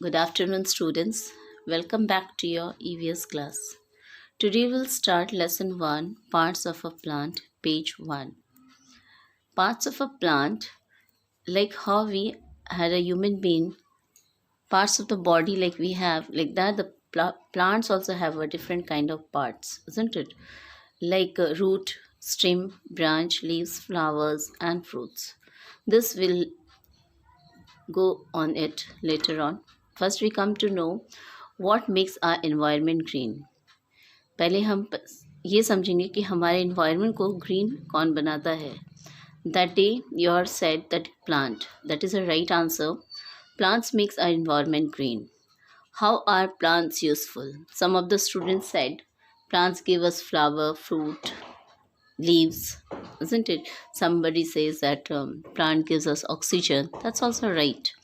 Good afternoon, students. Welcome back to your EVS class. Today we'll start lesson 1, Parts of a Plant, page 1. Parts of a plant, like how we had a human being, parts of the body like we have, like that the plants also have a different kind of parts, isn't it? Like root, stem, branch, leaves, flowers, and fruits. This will go on it later on. First, we come to know what makes our environment green. पहले हम ये समझेंगे कि हमारे environment को green कौन बनाता है. That day you are said that plant, that is a right answer. Plants makes our environment green. How are plants useful? Some of the students said plants give us flower, fruit, leaves, isn't it? Somebody says that plant gives us oxygen. That's also right.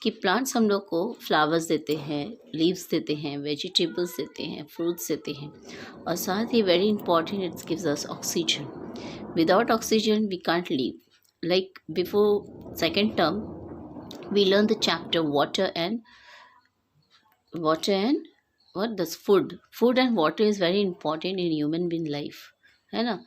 कि plants हम लोग को flowers देते हैं, leaves देते हैं, vegetables देते हैं, फ्रूट्स देते हैं, और साथ ही very important it's gives us oxygen. Without oxygen we can't live. Like before second term we learn the chapter water and what this food and water is very important in human being life, है ना?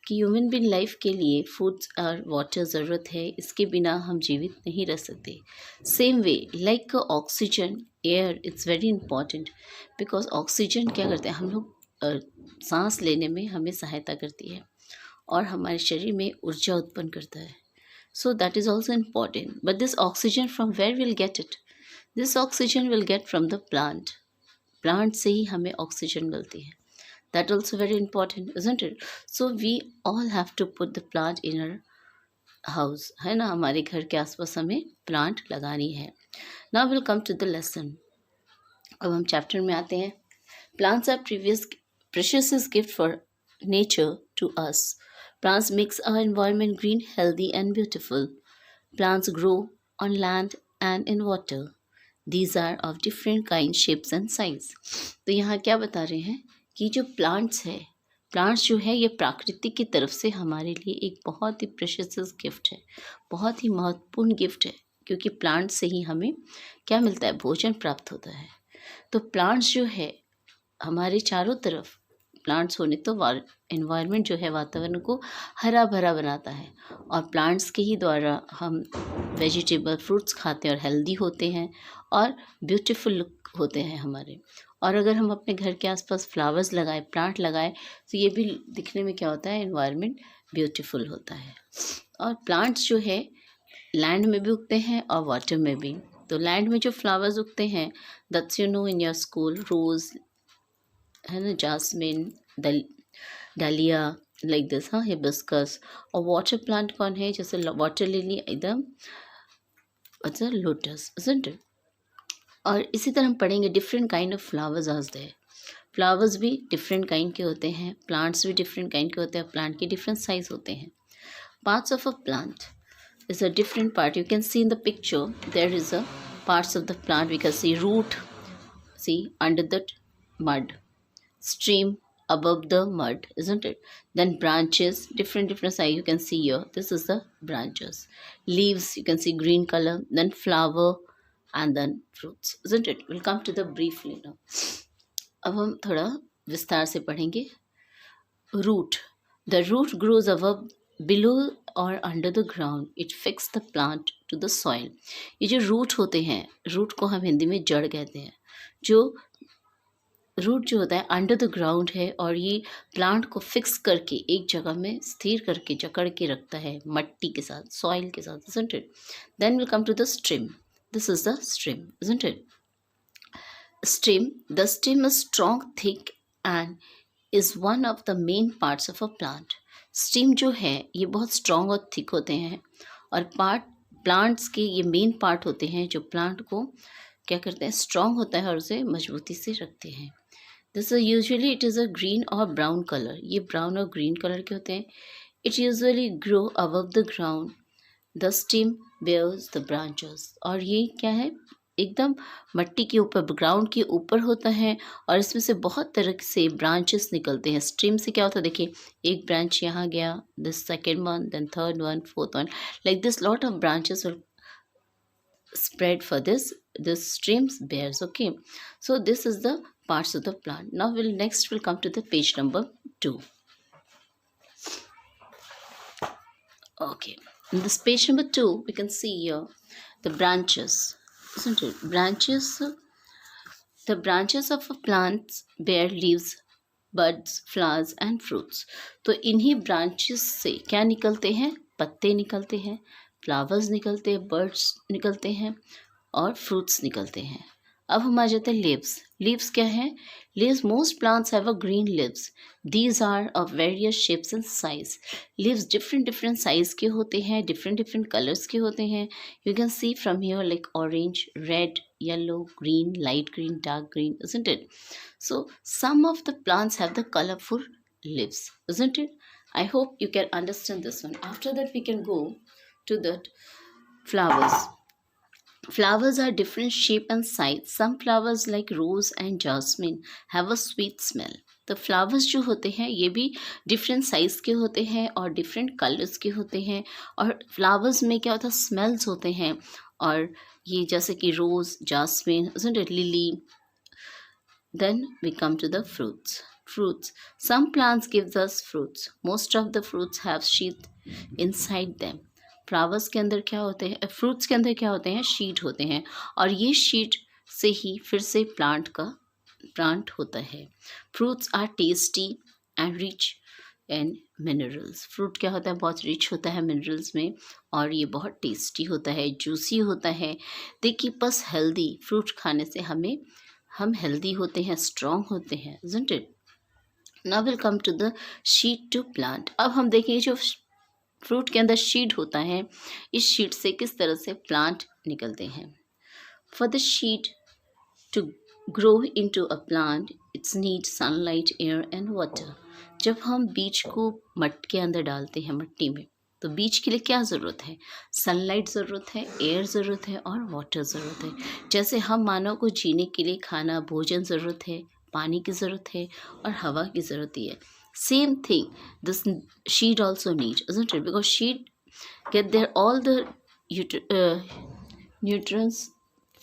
कि human being life के लिए food और water ज़रूरत है, इसके बिना हम जीवित नहीं रह सकते. Same way like oxygen, air, it's very important because oxygen क्या करते हैं हम लोग सांस लेने में हमें सहायता करती है और हमारे शरीर में ऊर्जा उत्पन्न करता है. So that is also important. But this oxygen from where will get it? This oxygen will get from the plant से ही हमें ऑक्सीजन मिलती है. That also very important, isn't it? So we all have to put the plant in our house, है ना? हमारे घर के आसपास हमें प्लांट लगानी है. Now we'll come to the lesson. अब हम चैप्टर में आते हैं. Plants are precious gift for nature to us. Plants makes our environment green, healthy and beautiful. Plants grow on land and in water. These are of different kinds, shapes and size. तो यहाँ क्या बता रहे हैं कि जो plants जो है ये प्रकृति की तरफ से हमारे लिए एक बहुत ही प्रेशियस गिफ्ट है, बहुत ही महत्वपूर्ण गिफ्ट है, क्योंकि प्लांट से ही हमें क्या मिलता है? भोजन प्राप्त होता है. तो प्लांट्स जो है हमारे चारों तरफ, प्लांट्स होने तो एनवायरनमेंट जो है वातावरण को हरा भरा बनाता है, और प्लांट्स के ही द्वारा हम वेजिटेबल फ्रूट्स खाते हैं और हेल्दी होते हैं और ब्यूटीफुल लुक होते हैं हमारे. और अगर हम अपने घर के आसपास फ्लावर्स लगाए, प्लांट लगाए, तो ये भी दिखने में क्या होता है? एनवायरनमेंट ब्यूटीफुल होता है. और प्लांट्स जो है लैंड में भी उगते हैं और वाटर में भी. तो लैंड में जो फ्लावर्स उगते हैं, that's you know in your school, rose है ना, जासमिन, डालिया, लाइक दिस, हाँ, हिबिस्कस. और वाटर प्लांट कौन है? जैसे वाटर लिली, एकदम अच्छा लोटस, isn't it? और इसी तरह हम पढ़ेंगे डिफरेंट काइंड ऑफ फ्लावर्स आज देयर. फ्लावर्स भी डिफरेंट काइंड के होते हैं, प्लांट्स भी डिफरेंट काइंड के होते हैं, प्लांट के डिफरेंट साइज होते हैं. Parts of a plant is a different part. You can see in the picture there is a parts of the plant. We can see root, see, under the mud, stream above the mud, isn't it? Then branches, different size you can see here. This is the branches. Leaves, you can see green color. Then flower and then fruits, isn't it? We'll come to the briefly now. अब हम थोड़ा विस्तार से पढ़ेंगे. Root. The root grows above, below or under the ground. It fixes the plant to the soil. ये जो root होते हैं, रूट को हम हिंदी में जड़ कहते हैं. जो रूट जो होता है अंडर द ग्राउंड है, और ये प्लांट को फिक्स करके एक जगह में स्थिर करके जकड़ के रखता है मट्टी के साथ, सॉइल के साथ, isn't it? Then we'll come to the stem. This is the stem, isn't it? Stem. The stem is strong, thick and is one of the main parts of a plant. Stem जो है ये बहुत strong और thick होते हैं, और plants के ये मेन पार्ट होते हैं जो प्लांट को क्या करते हैं? स्ट्रॉन्ग होता है और उसे मजबूती से रखते हैं. This usually it is a green और ब्राउन कलर. ये ब्राउन और ग्रीन कलर के होते हैं. It usually grow above the ground. The stem bears the branches. और ये क्या है? एकदम मट्टी के ऊपर, ग्राउंड के ऊपर होता है, और इसमें से बहुत तरह से ब्रांचेस निकलते हैं. स्ट्रीम से क्या होता है? देखिए, एक ब्रांच यहाँ गया, this second one, then third one, fourth one, like this lot of branches will spread for this streams bears. Okay, so this is the parts of the plant. Now we'll come to the page number 2. Okay, in this page number 2 we can see here the branches, isn't it? The branches of a plant bear leaves, birds, flowers and fruits. तो इन्हीं branches से क्या निकलते हैं? पत्ते निकलते हैं, flowers निकलते हैं, बर्ड्स निकलते हैं और फ्रूट्स निकलते हैं. अब हम आ जाते हैं लीव्स. लीव्स क्या है? Leaves, most plants have a green leaves. These are of various shapes and size. Leaves different different size के होते हैं, डिफरेंट डिफरेंट कलर्स के होते हैं. You can see from here like orange, red, yellow, green, light green, dark green, isn't it? So some of the plants have the colorful leaves, isn't it? I hope you can understand this one. After that we can go to the flowers. Flowers are different shape and size. Some flowers like rose and jasmine have a sweet smell. तो flowers जो होते हैं ये भी different size के होते हैं और डिफरेंट कलर्स के होते हैं. और फ्लावर्स में क्या होता है? स्मेल्स होते हैं. और ये जैसे कि rose, jasmine, lily. Then we come to the fruits. Fruits. Some plants gives us fruits. Most of the fruits have sheath inside them. Flowers के अंदर क्या होते हैं? फ्रूट्स के अंदर क्या होते हैं? शीट होते हैं. और ये शीट से ही फिर से प्लांट होता है. Fruits are tasty and rich and minerals. Fruit क्या होता है? बहुत रिच होता है मिनरल्स में और ये बहुत टेस्टी होता है, जूसी होता है. They keep us healthy. Fruit खाने से हम हेल्दी होते हैं, स्ट्रॉन्ग होते हैं, isn't it? Now will come to the seed to plant. अब हम देखेंगे जो फ्रूट के अंदर शीट होता है, इस शीट से किस तरह से प्लांट निकलते हैं. For the seed to grow into a plant it's need sunlight, air and water. जब हम बीज को मट्टी के अंदर डालते हैं, मिट्टी में, तो बीज के लिए क्या ज़रूरत है? सनलाइट ज़रूरत है, एयर ज़रूरत है और वाटर ज़रूरत है. जैसे हम मानव को जीने के लिए खाना, भोजन ज़रूरत है, पानी की ज़रूरत है और हवा की ज़रूरत है. Same thing, this sheet also needs, isn't it? Because sheet get there all the nutrients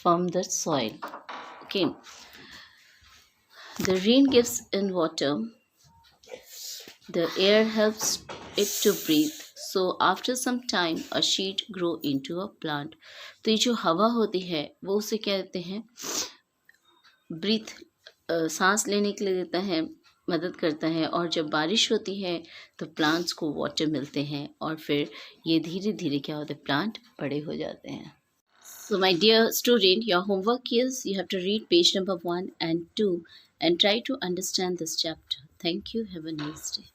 from the soil. Okay, the rain gives in water, the air helps it to breathe. So after some time a sheet grow into a plant. तो ये जो हवा होती है वो उसे क्या देते हैं? ब्रीथ, सांस लेने के लिए देता है, मदद करता है. और जब बारिश होती है तो प्लांट्स को वाटर मिलते हैं और फिर ये धीरे धीरे क्या होता है? प्लांट बड़े हो जाते हैं. So my dear student, your homework is you have to read page number 1 and 2 and try to understand this chapter. Thank you. Have a nice day.